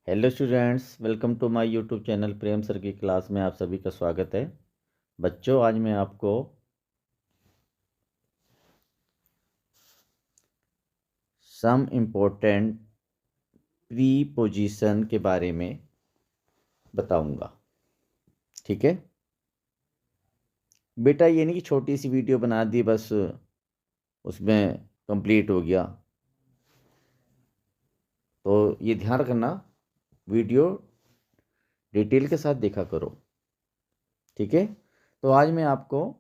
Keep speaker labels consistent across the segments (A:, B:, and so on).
A: Hello students, welcome to my YouTube channel Prem sir की class में आप सभी का स्वागत है। बच्चों, आज मैं आपको सम इम्पोर्टेंट प्रीपोजिशन के बारे में बताऊंगा। ठीक है बेटा, ये नहीं कि छोटी सी वीडियो बना दी बस उसमें कंप्लीट हो गया। तो ये ध्यान रखना, वीडियो डिटेल के साथ देखा करो। ठीक है, तो आज मैं आपको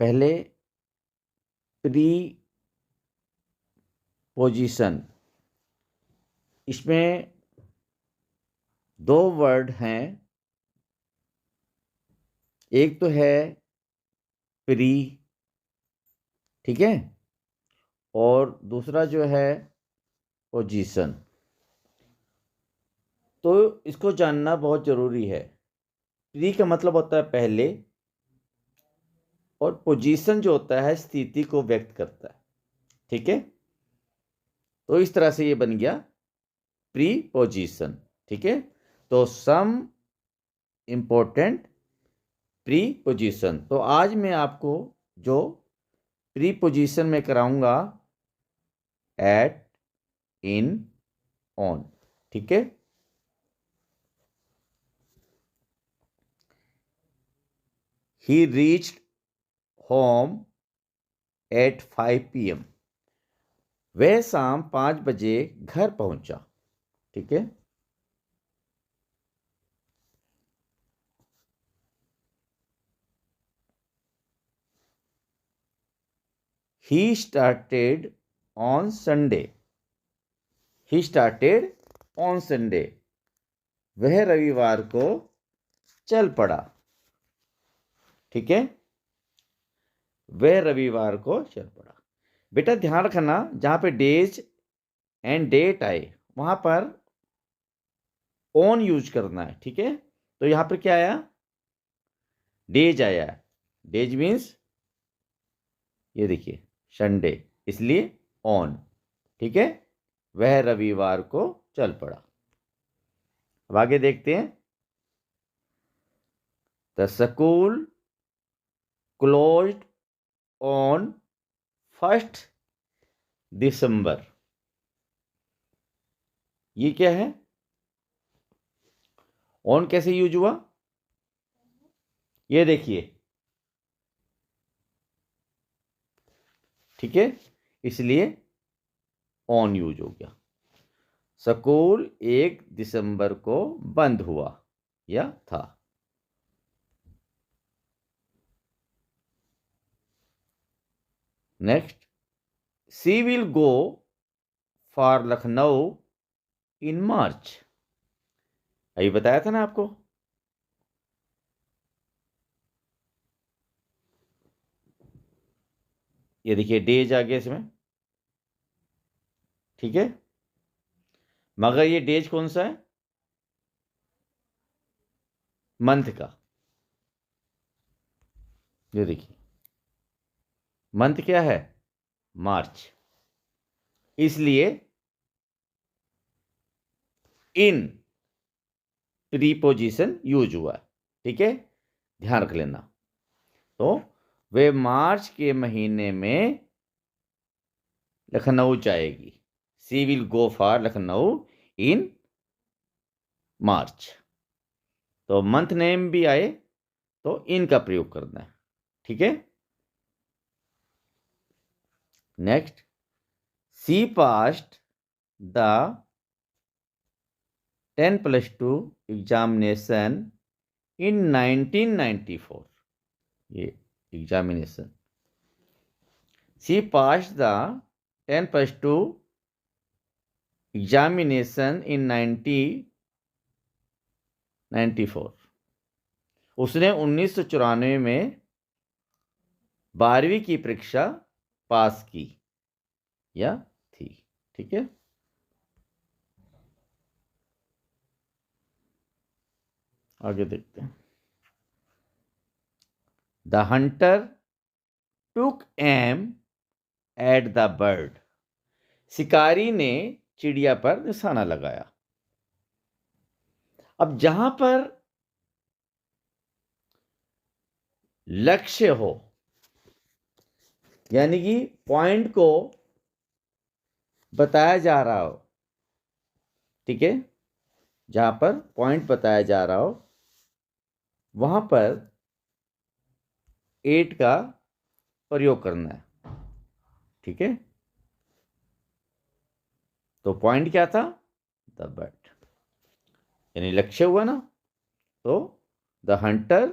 A: पहले प्री पोजीशन, इसमें दो वर्ड हैं। एक तो है प्री, ठीक है, और दूसरा जो है पोजीशन। तो इसको जानना बहुत ज़रूरी है। प्री का मतलब होता है पहले, और पोजीशन जो होता है स्थिति को व्यक्त करता है। ठीक है, तो इस तरह से ये बन गया प्री पोजीशन। ठीक है, तो सम इम्पोर्टेंट प्री पोजीशन। तो आज मैं आपको जो प्री पोजीशन में कराऊंगा एट, इन, ऑन। ठीक है, ही रीच्ड होम एट 5 PM। वह शाम 5 बजे घर पहुंचा। ठीक है, he started on Sunday. He started on Sunday. वह रविवार को चल पड़ा। ठीक है, वह रविवार को चल पड़ा। बेटा ध्यान रखना, जहां पे डेज एंड डेट आए वहां पर ऑन यूज करना है। ठीक है, तो यहां पर क्या आया, डेज आया। डेज मीन्स ये देखिए संडे, इसलिए ऑन। ठीक है, वह रविवार को चल पड़ा। अब आगे देखते हैं। द स्कूल क्लोज्ड ऑन 1 दिसंबर। ये क्या है, ऑन कैसे यूज हुआ, ये देखिए। ठीक है, इसलिए ऑन यूज हो गया। स्कूल 1 दिसंबर को बंद हुआ या था। Next, she will go for Lucknow in March. अभी बताया था ना आपको। ये देखिए डेज आ गया इसमें। ठीक है, मगर ये डेज कौन सा है, मंथ का। ये देखिए मंथ क्या है, मार्च, इसलिए इन प्रीपोजिशन यूज हुआ है। ठीक है, ध्यान रख लेना। तो वे मार्च के महीने में लखनऊ जाएगी। सी will go for Lucknow in मार्च। तो मंथ नेम भी आए तो इन का प्रयोग करना है। ठीक है, next, she passed the 10+2 examination in 1994। ये examination, she passed the 10+2 examination in 1994। उसने 1994 में 12वीं की परीक्षा पास की या थी। ठीक है, आगे देखते हैं। The hunter took aim at the bird. शिकारी ने चिड़िया पर निशाना लगाया। अब जहां पर लक्ष्य हो, यानी कि पॉइंट को बताया जा रहा हो, ठीक है, जहां पर पॉइंट बताया जा रहा हो वहां पर एट का प्रयोग करना है, ठीक है। तो पॉइंट क्या था? द बर्ड, यानी लक्ष्य हुआ ना। तो the hunter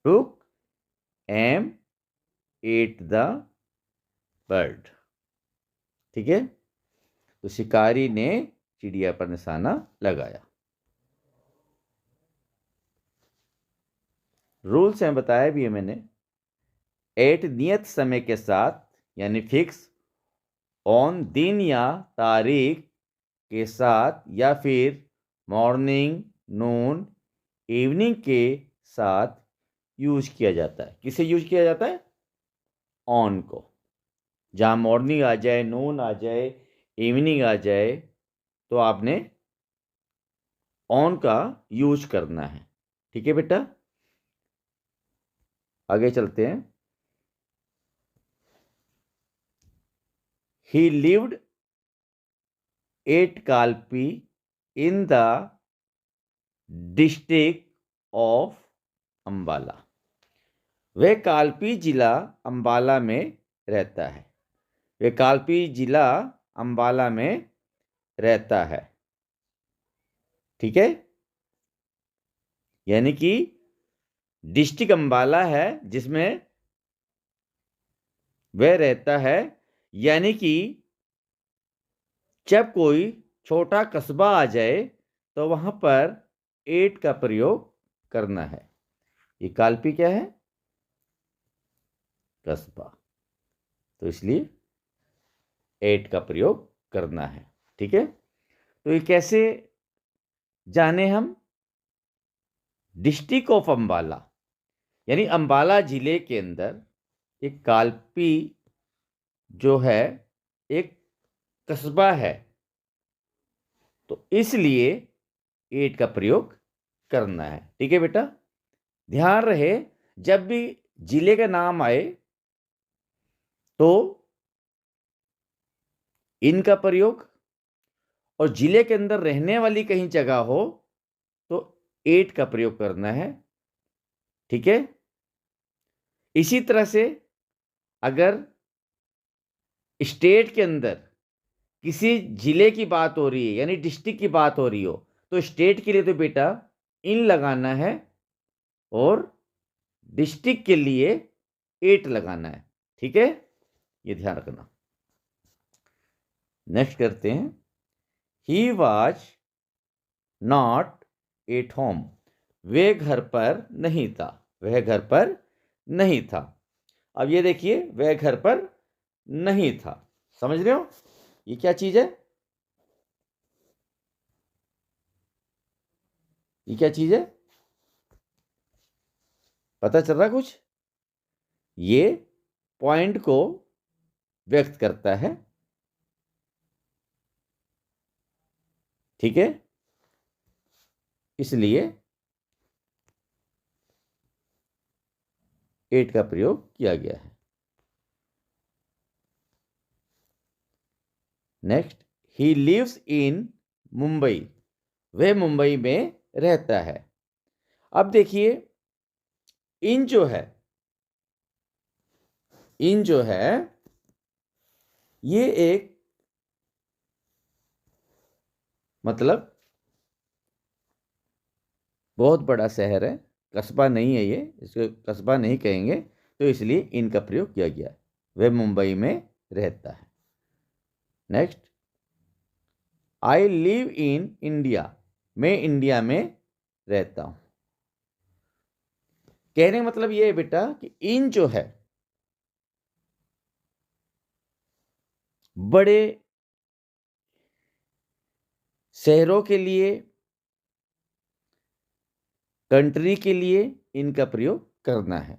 A: took aim at the bird, ठीक है। तो शिकारी ने चिड़िया पर निशाना लगाया। रूल्स हैं, बताया भी है मैंने। एट नियत समय के साथ, यानी फिक्स, ऑन दिन या तारीख के साथ, या फिर मॉर्निंग, नून, इवनिंग के साथ यूज किया जाता है। किसे यूज किया जाता है? ऑन को। जहां मॉर्निंग आ जाए, नून आ जाए, इवनिंग आ जाए, तो आपने ऑन का यूज करना है, ठीक है बेटा। आगे चलते हैं। ही lived eight Kalpi in the district of Ambala. वह काल्पी जिला अंबाला में रहता है। वह काल्पी जिला अंबाला में रहता है, ठीक है। यानी कि डिस्ट्रिक्ट अंबाला है जिसमें वह रहता है, यानी कि जब कोई छोटा कस्बा आ जाए तो वहां पर एट का प्रयोग करना है। ये काल्पी क्या है? कस्बा, तो इसलिए एट का प्रयोग करना है, ठीक है। तो ये कैसे जाने हम? डिस्ट्रिक्ट ऑफ अंबाला, यानी अंबाला जिले के अंदर एक काल्पी जो है एक कस्बा है, तो इसलिए एट का प्रयोग करना है, ठीक है बेटा। ध्यान रहे, जब भी जिले का नाम आए तो इन का प्रयोग, और जिले के अंदर रहने वाली कहीं जगह हो तो एट का प्रयोग करना है, ठीक है। इसी तरह से अगर स्टेट के अंदर किसी जिले की बात हो रही है, यानी डिस्ट्रिक्ट की बात हो रही हो, तो स्टेट के लिए तो बेटा इन लगाना है, और डिस्ट्रिक्ट के लिए एट लगाना है, ठीक है। ये ध्यान रखना। नेक्स्ट करते हैं। He was not at home. वह घर पर नहीं था। वह घर पर नहीं था। अब ये देखिए, वह घर पर नहीं था, समझ रहे हो? ये क्या चीज है? ये क्या चीज है? पता चल रहा कुछ? ये पॉइंट को व्यक्त करता है, ठीक है, इसलिए एट का प्रयोग किया गया है। Next, he lives in Mumbai. वह मुंबई में रहता है। अब देखिए, इन जो है, इन जो है, ये एक मतलब बहुत बड़ा शहर है, कस्बा नहीं है ये, इसको कस्बा नहीं कहेंगे, तो इसलिए इनका प्रयोग किया गया है। वह मुंबई में रहता है। Next, I live in India. मैं इंडिया में रहता हूं। कहने का मतलब यह है बेटा कि इन जो है बड़े शहरों के लिए, कंट्री के लिए इनका प्रयोग करना है।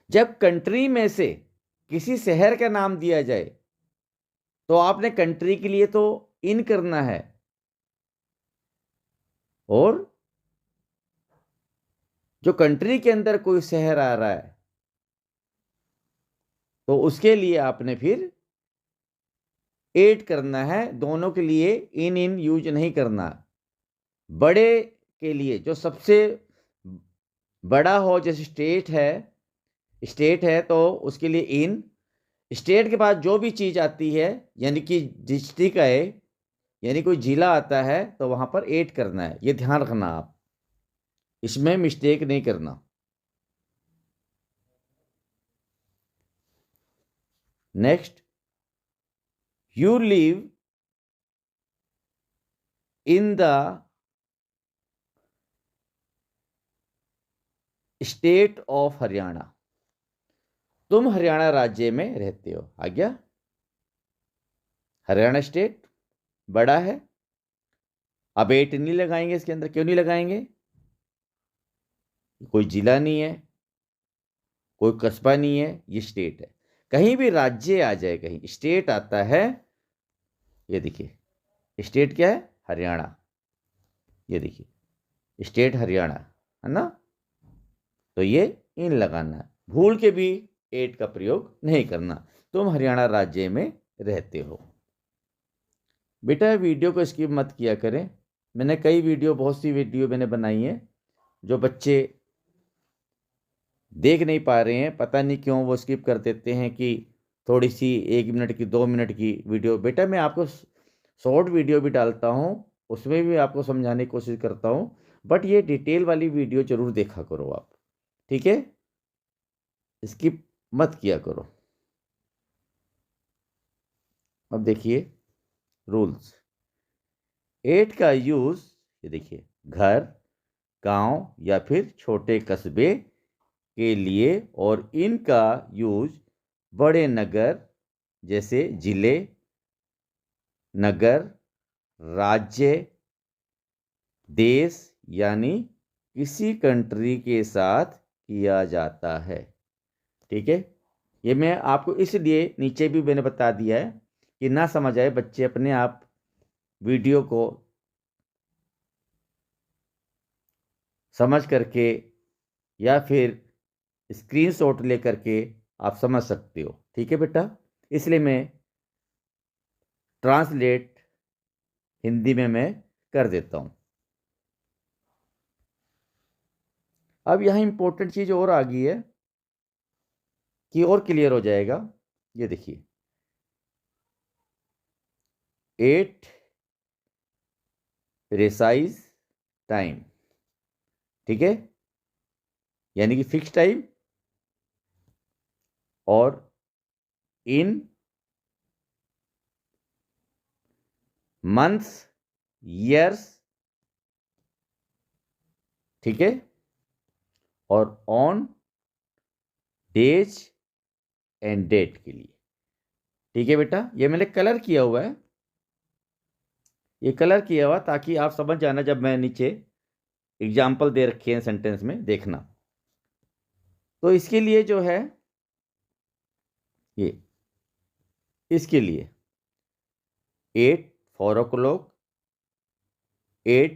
A: जब कंट्री में से किसी शहर का नाम दिया जाए तो आपने कंट्री के लिए तो इन करना है, और जो कंट्री के अंदर कोई शहर आ रहा है तो उसके लिए आपने फिर एट करना है। दोनों के लिए इन इन यूज नहीं करना। बड़े के लिए जो सबसे बड़ा हो, जैसे स्टेट है तो उसके लिए इन। स्टेट के बाद जो भी चीज आती है, यानी कि डिस्ट्रिक्ट है, यानी कोई जिला आता है, तो वहां पर एट करना है। ये ध्यान रखना, आप इसमें मिस्टेक नहीं करना। Next, you live in the state of Haryana. तुम हरियाणा राज्य में रहते हो। आ गया, हरियाणा स्टेट बड़ा है। अब एट नहीं लगाएंगे इसके अंदर। क्यों नहीं लगाएंगे? कोई जिला नहीं है, कोई कस्बा नहीं है, ये स्टेट है। कहीं भी राज्य आ जाए, कहीं स्टेट आता है, ये देखिए स्टेट क्या है? हरियाणा। ये देखिए स्टेट हरियाणा है ना, तो ये इन लगाना है। भूल के भी एट का प्रयोग नहीं करना। तुम हरियाणा राज्य में रहते हो। बेटा वीडियो को स्किप मत किया करें। मैंने कई वीडियो, बहुत सी वीडियो मैंने बनाई है, जो बच्चे देख नहीं पा रहे हैं, पता नहीं क्यों वो स्किप कर देते हैं कि थोड़ी सी 1 मिनट की 2 मिनट की वीडियो। बेटा मैं आपको शॉर्ट वीडियो भी डालता हूँ, उसमें भी आपको समझाने की कोशिश करता हूँ, बट ये डिटेल वाली वीडियो जरूर देखा करो आप, ठीक है? स्किप मत किया करो। अब देखिए रूल्स। एट का यूज, ये देखिए, घर, गांव या फिर छोटे कस्बे के लिए, और इनका यूज बड़े नगर जैसे जिले, नगर, राज्य, देश यानी किसी कंट्री के साथ किया जाता है। ठीक है? ये मैं आपको इसलिए नीचे भी मैंने बता दिया है कि ना समझ आए, बच्चे अपने आप वीडियो को समझ करके या फिर स्क्रीनशॉट ले करके आप समझ सकते हो। ठीक है बेटा? इसलिए मैं ट्रांसलेट हिंदी में मैं कर देता हूं। अब यहां इंपॉर्टेंट चीज और आ गई है कि और क्लियर हो जाएगा। ये देखिए, एट प्रेसाइज टाइम, ठीक है, यानी कि फिक्स टाइम, और इन मंथ्स, ईयर्स, ठीक है, और ऑन डेज एंड डेट के लिए। ठीक है बेटा? ये मैंने कलर किया हुआ है, ये कलर किया हुआ ताकि आप समझ जाना। जब मैं नीचे एग्जाम्पल दे रखे हैं सेंटेंस में, देखना। तो इसके लिए जो है, ये इसके लिए 8 4 o'clock, 8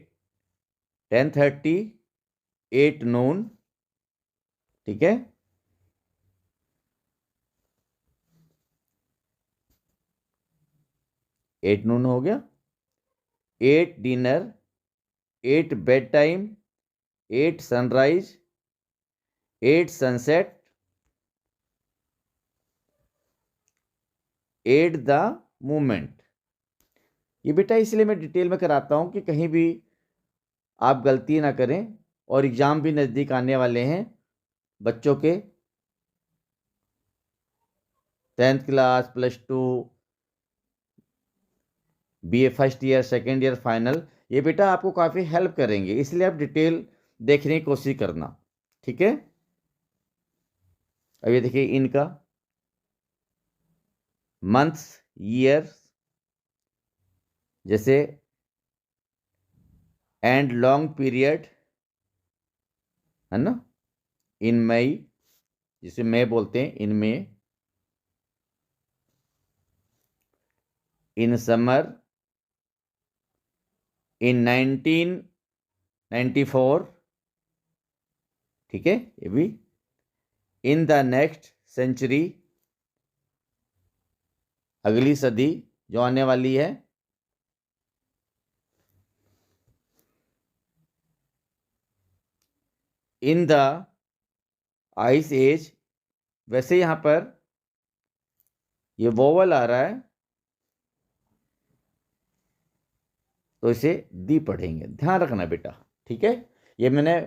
A: 10:30, 8 noon, ठीक है, 8 noon हो गया। 8 dinner, 8 bed time, 8 sunrise, 8 sunset, 8 the movement. ये बेटा इसलिए मैं डिटेल में कराता हूं कि कहीं भी आप गलती ना करें, और एग्जाम भी नज़दीक आने वाले हैं बच्चों के, 10th class, +2, BA first year, second year, final. ये बेटा आपको काफ़ी हेल्प करेंगे, इसलिए आप डिटेल देखने की कोशिश करना। ठीक है? अब ये देखिए इनका मंथ्स, ईयर्स, जैसे एंड लॉन्ग पीरियड, है ना, इन मई, जिसे मई बोलते हैं, इन मई, इन समर, इन 1994, ठीक है, ये भी। इन द नेक्स्ट सेंचुरी, अगली सदी जो आने वाली है। इन द आइस एज, वैसे यहां पर ये वोवल आ रहा है तो इसे दी पढ़ेंगे, ध्यान रखना बेटा, ठीक है। ये मैंने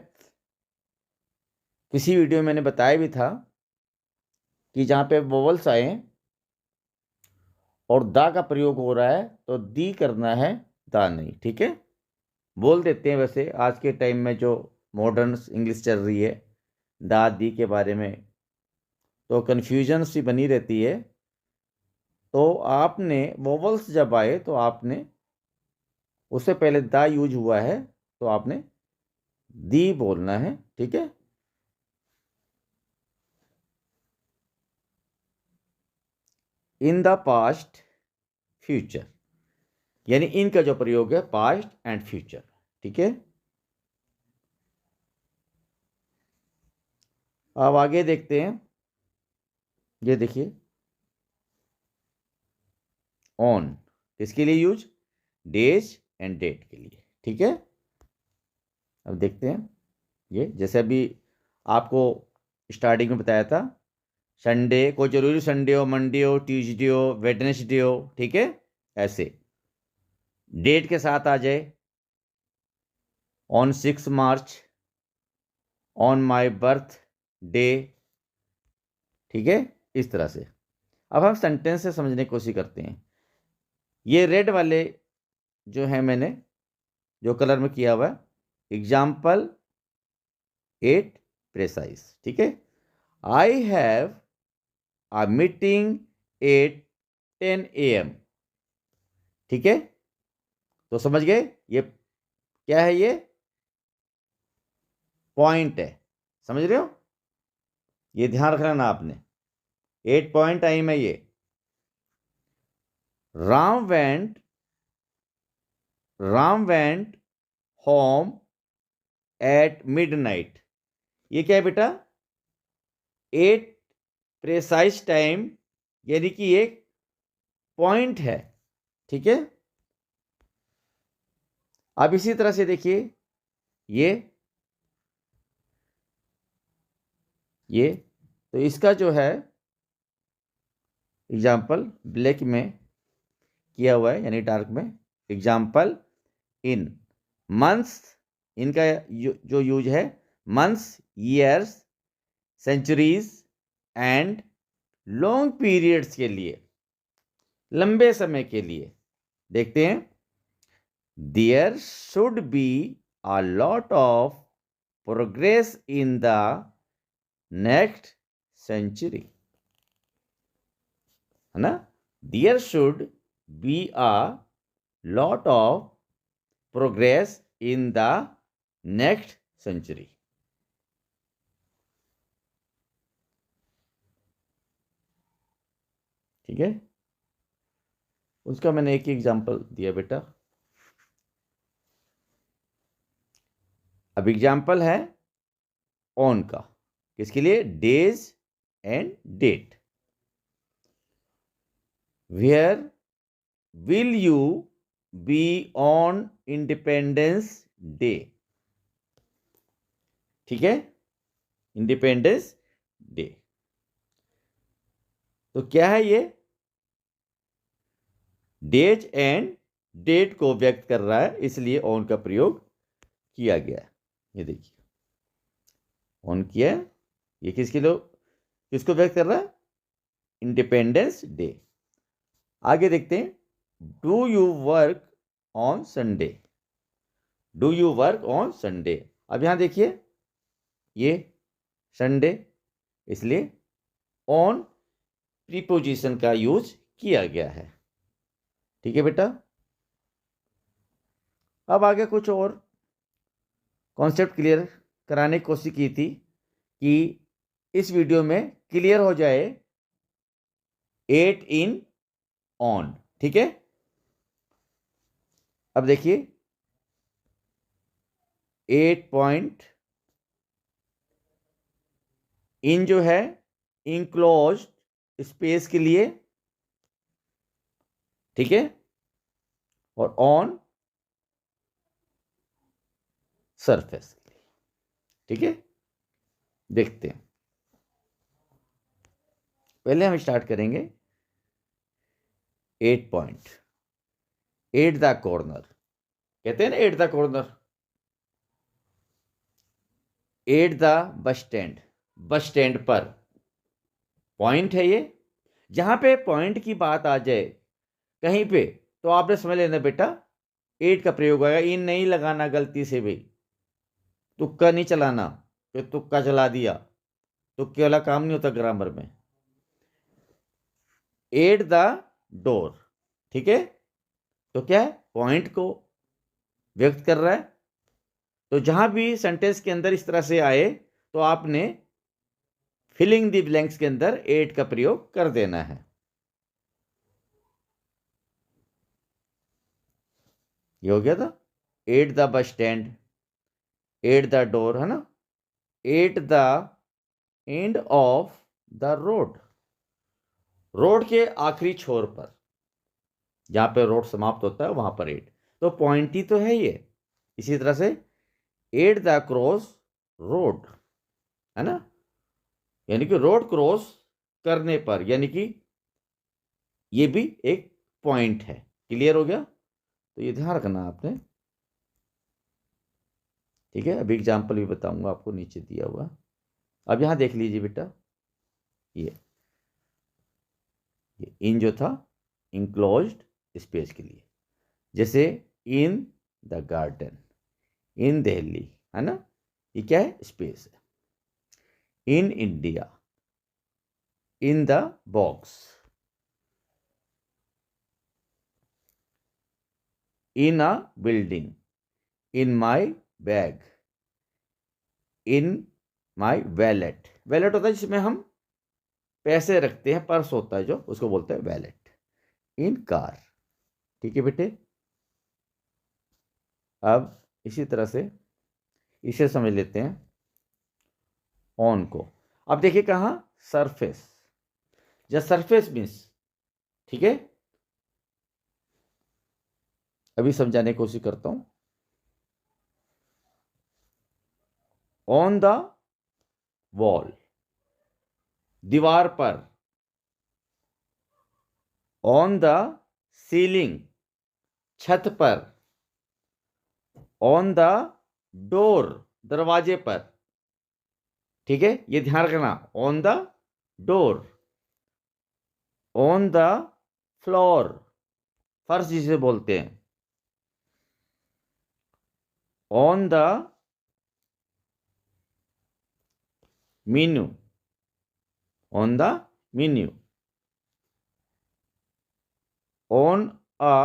A: किसी वीडियो में मैंने बताया भी था कि जहां पे वोवल्स आए और दा का प्रयोग हो रहा है तो दी करना है, दा नहीं, ठीक है। बोल देते हैं वैसे आज के टाइम में जो मॉडर्न इंग्लिश चल रही है दा दी के बारे में, तो कन्फ्यूजन सी बनी रहती है। तो आपने वोवल्स जब आए तो आपने उससे पहले दा यूज हुआ है तो आपने दी बोलना है, ठीक है। इन द पास्ट, फ्यूचर, यानी इनका जो प्रयोग है पास्ट एंड फ्यूचर, ठीक है। अब आगे देखते हैं, ये देखिए ऑन किसके लिए यूज, डेज एंड डेट के लिए, ठीक है। अब देखते हैं, ये जैसे अभी आपको स्टार्टिंग में बताया था, संडे को जरूरी संडे हो, मंडे हो, ट्यूसडे हो, वेडनेसडे हो, ठीक है। ऐसे डेट के साथ आ जाए, on 6 March, on my birth day, ठीक है, इस तरह से। अब हम सेंटेंस से समझने की कोशिश करते हैं। ये रेड वाले जो है मैंने जो कलर में किया हुआ है, एग्जाम्पल 8 प्रेसाइज, ठीक है। I have a meeting at 10 AM, ठीक है। तो समझ गए ये क्या है, ये पॉइंट है, समझ रहे हो, ये ध्यान रखना ना आपने, 8 पॉइंट टाइम है ये। Ram went home at midnight, ये क्या है बेटा, 8 प्रेसाइज टाइम, यानी कि एक पॉइंट है, ठीक है। अब इसी तरह से देखिए ये तो इसका जो है एग्जाम्पल ब्लैक में किया हुआ है यानी डार्क में, एग्जाम्पल इन मंथ्स, इनका जो यूज है months, years, centuries and long periods के लिए, लंबे समय के लिए। देखते हैं, there should be a lot of progress in the next century, है ना। There should be a lot of progress in the next century, ठीक है। उसका मैंने एक ही एग्जांपल दिया बेटा। अब एग्जांपल है ऑन का, किसके लिए, days and date. Where will you be on independence day, ठीक है, इंडिपेंडेंस डे। तो क्या है ये, डेज एंड डेट को व्यक्त कर रहा है, इसलिए ऑन का प्रयोग किया गया है। ये देखिए ऑन किया है, ये किसके लिए, किसको व्यक्त कर रहा है, इंडिपेंडेंस डे। आगे देखते हैं, do you work on Sunday, do you work on Sunday. अब यहां देखिए ये संडे, इसलिए ऑन प्रीपोजिशन का यूज किया गया है, ठीक है बेटा। अब आगे कुछ और कॉन्सेप्ट क्लियर कराने की कोशिश की थी कि इस वीडियो में क्लियर हो जाए 8 इन ऑन, ठीक है। अब देखिए 8 पॉइंट इन जो है इनक्लोज स्पेस के लिए, ठीक है, और ऑन सरफेस के लिए, ठीक है। देखते हैं, पहले हम स्टार्ट करेंगे 8 पॉइंट। एट द कॉर्नर, कहते हैं ना at the corner. At the bus stand, bus stand पर पॉइंट है ये। जहां पे पॉइंट की बात आ जाए कहीं पे, तो आपने समझ लेना बेटा एट का प्रयोग होगा। इन नहीं लगाना गलती से भी, तुक्का नहीं चलाना कि तुक्का चला दिया, तुक्के वाला काम नहीं होता ग्रामर में। एट द डोर, ठीक है, तो क्या है, पॉइंट को व्यक्त कर रहा है। तो जहां भी सेंटेंस के अंदर इस तरह से आए तो आपने फिलिंग द ब्लैंक्स के अंदर एट का प्रयोग कर देना है। ये हो गया था at the bus stand, at the door, है ना। At the end of the road, road के आखिरी छोर पर, जहां पे रोड समाप्त होता है वहां पर एट, तो पॉइंट ही तो है ये। इसी तरह से एट द क्रॉस रोड, है ना, यानी कि रोड क्रॉस करने पर, यानी कि ये भी एक पॉइंट है। क्लियर हो गया, तो ये ध्यान रखना आपने, ठीक है। अभी एग्जाम्पल भी बताऊंगा आपको नीचे दिया हुआ। अब यहां देख लीजिए बेटा, ये इन जो था इंक्लोज्ड स्पेस के लिए, जैसे इन द गार्डन, इन दिल्ली, है ना, ये क्या है, स्पेस है। In India, in the box, in a building, in my bag, in my wallet. Wallet होता है जिसमें हम पैसे रखते हैं, पर्स होता है जो, उसको बोलते हैं वैलेट। इन कार, ठीक है बेटे। अब इसी तरह से इसे समझ लेते हैं ऑन को। अब देखिए कहाँ, सरफेस, या सरफेस मीन्स, ठीक है। अभी समझाने की कोशिश करता हूं। ऑन द वॉल, दीवार पर। ऑन द सीलिंग, छत पर। ऑन द डोर, दरवाजे पर, ठीक है, ये ध्यान रखना। On the door, on the floor, फर्श जिसे बोलते हैं। On the menu, on the menu. On a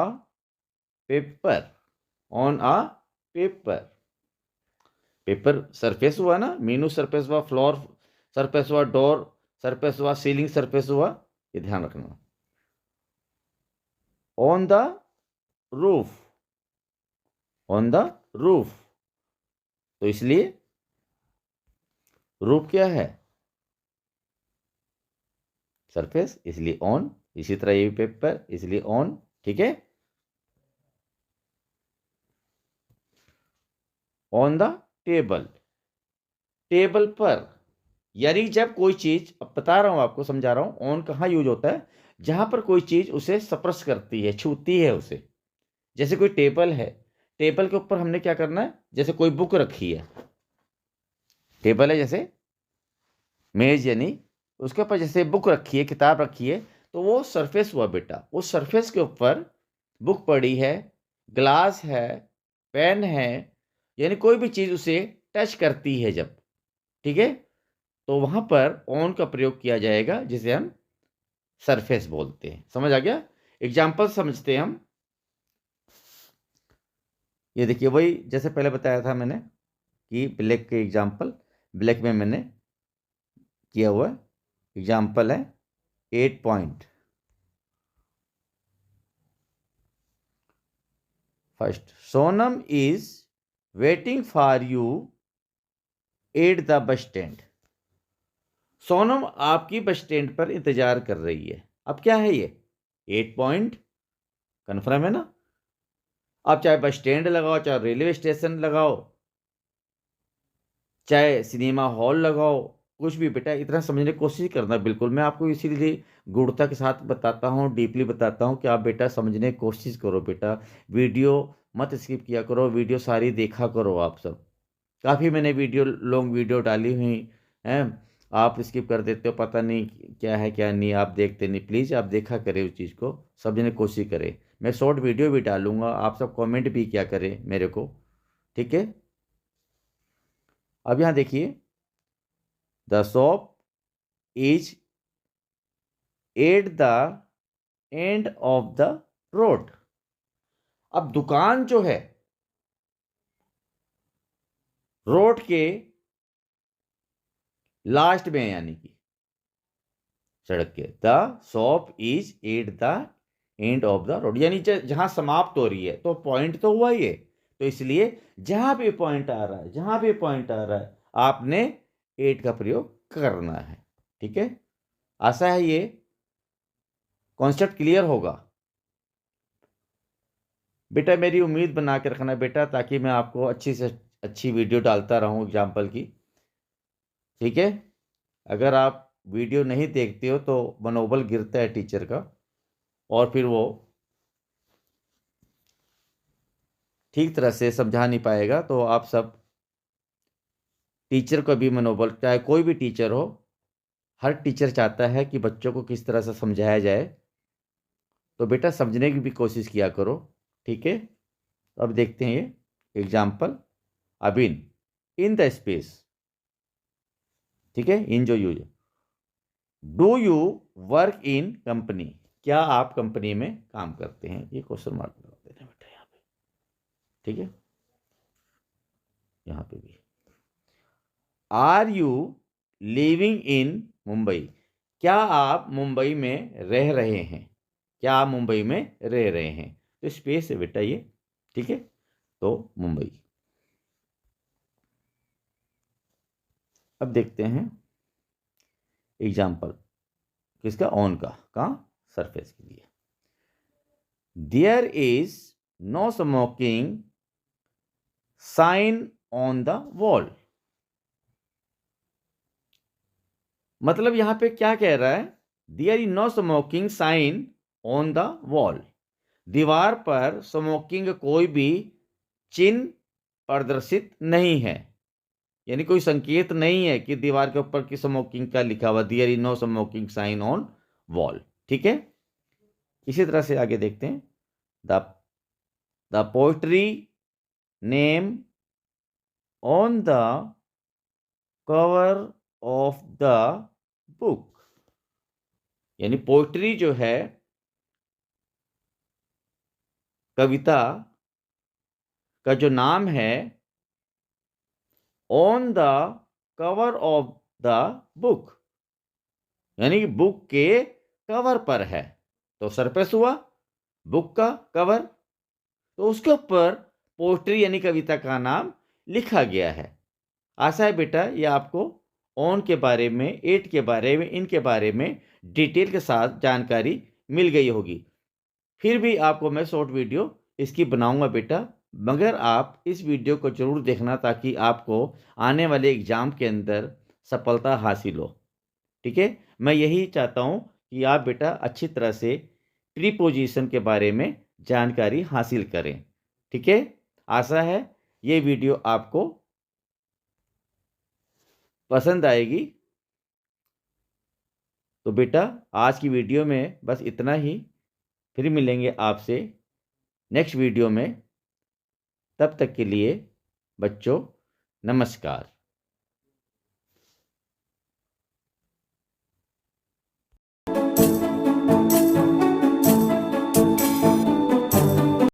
A: paper, on a paper. Paper surface हुआ ना, मेनू सरफेस हुआ, फ्लोर सरफेस हुआ, डोर सरफेस हुआ, सीलिंग सरफेस हुआ, ये ध्यान रखना। On the roof, on the roof, तो इसलिए रूफ क्या है, सरफेस, इसलिए ऑन। इसी तरह ये भी पेपर, इसलिए ऑन, ठीक है। ऑन द टेबल, टेबल पर, यानी जब कोई चीज, अब बता रहा हूं आपको, समझा रहा हूं, ऑन कहां यूज होता है, जहां पर कोई चीज उसे स्पर्श करती है, छूती है उसे। जैसे कोई टेबल है, टेबल के ऊपर हमने क्या करना है, जैसे कोई बुक रखी है, टेबल है जैसे मेज, यानी उसके ऊपर जैसे बुक रखी है, किताब रखी है, तो वो सरफेस हुआ बेटा। उस सरफेस के ऊपर बुक पड़ी है, ग्लास है, पेन है, यानी कोई भी चीज उसे टच करती है जब, ठीक है, तो वहां पर ऑन का प्रयोग किया जाएगा, जिसे हम सरफेस बोलते हैं। समझ आ गया। एग्जाम्पल समझते हैं हम। ये देखिए वही जैसे पहले बताया था मैंने कि ब्लैक के एग्जाम्पल, ब्लैक में मैंने किया हुआ एग्जाम्पल है 8 point. First, Sonam is waiting for you at the bus stand. Sonam आपकी बस स्टैंड पर इंतजार कर रही है। अब क्या है ये? 8 पॉइंट कन्फर्म है ना। आप चाहे बस स्टैंड लगाओ, चाहे रेलवे स्टेशन लगाओ, चाहे सिनेमा हॉल लगाओ, कुछ भी बेटा इतना समझने की कोशिश करना। बिल्कुल मैं आपको इसीलिए गूढ़ता के साथ बताता हूँ, डीपली बताता हूँ कि आप बेटा समझने की कोशिश करो। बेटा वीडियो मत स्किप किया करो, वीडियो सारी देखा करो आप सब। काफ़ी मैंने वीडियो, लॉन्ग वीडियो डाली हुई हैं, आप स्किप कर देते हो, पता नहीं क्या है क्या नहीं, आप देखते नहीं। प्लीज़ आप देखा करें उस चीज़ को, समझने की कोशिश करें। मैं शॉर्ट वीडियो भी डालूंगा, आप सब कमेंट भी क्या करें मेरे को, ठीक है। अब यहाँ देखिए, the shop is at the end of the road. अब दुकान जो है रोड के लास्ट में है, यानी कि सड़क के। The shop is at the end of the road, यानी जहां समाप्त हो रही है, तो पॉइंट तो हुआ ये। तो इसलिए जहां भी पॉइंट आ रहा है, जहां भी पॉइंट आ रहा है, आपने एट का प्रयोग करना है, ठीक है। आशा है ये कॉन्सेप्ट क्लियर होगा। बेटा मेरी उम्मीद बना के रखना बेटा, ताकि मैं आपको अच्छी से अच्छी वीडियो डालता रहूं एग्जाम्पल की, ठीक है। अगर आप वीडियो नहीं देखते हो तो मनोबल गिरता है टीचर का, और फिर वो ठीक तरह से समझा नहीं पाएगा। तो आप सब टीचर को भी मनोबल, चाहे कोई भी टीचर हो, हर टीचर चाहता है कि बच्चों को किस तरह से समझाया जाए। तो बेटा समझने की भी कोशिश किया करो, ठीक है। अब देखते हैं ये एग्जाम्पल। अबिन इन द स्पेस, ठीक है, इन जो use. Do you work in company, क्या आप कंपनी में काम करते हैं? ये क्वेश्चन मार्क लगा देना बेटा यहाँ पे, ठीक है। यहाँ पे भी, are you living in Mumbai, क्या आप मुंबई में रह रहे हैं? क्या आप मुंबई में रह रहे हैं? तो स्पेस है बेटा ये, ठीक है। तो मुंबई। अब देखते हैं एग्जाम्पल किसका, ऑन का, कहाँ, सरफेस के लिए। There is no smoking sign on the wall. मतलब यहां पे क्या कह रहा है? There is no smoking sign on the wall, दीवार पर स्मोकिंग कोई भी चिन्ह प्रदर्शित नहीं है, यानी कोई संकेत नहीं है कि दीवार के ऊपर की स्मोकिंग का लिखा हुआ। There is no smoking sign on wall, ठीक है। इसी तरह से आगे देखते हैं। The the poetry name on the cover of the book, यानी पोएट्री जो है, कविता का जो नाम है, on the cover of the book, यानी कि बुक के कवर पर है। तो सरफेस हुआ बुक का कवर, तो उसके ऊपर पोएट्री यानी कविता का नाम लिखा गया है। आशा है बेटा ये आपको ऑन के बारे में, एट के बारे में, इनके बारे में डिटेल के साथ जानकारी मिल गई होगी। फिर भी आपको मैं शॉर्ट वीडियो इसकी बनाऊंगा बेटा, मगर आप इस वीडियो को जरूर देखना, ताकि आपको आने वाले एग्जाम के अंदर सफलता हासिल हो, ठीक है। मैं यही चाहता हूं कि आप बेटा अच्छी तरह से प्रीपोजिशन के बारे में जानकारी हासिल करें, ठीक है। आशा है ये वीडियो आपको पसंद आएगी। तो बेटा आज की वीडियो में बस इतना ही, फिर मिलेंगे आपसे नेक्स्ट वीडियो में। तब तक के लिए बच्चों नमस्कार।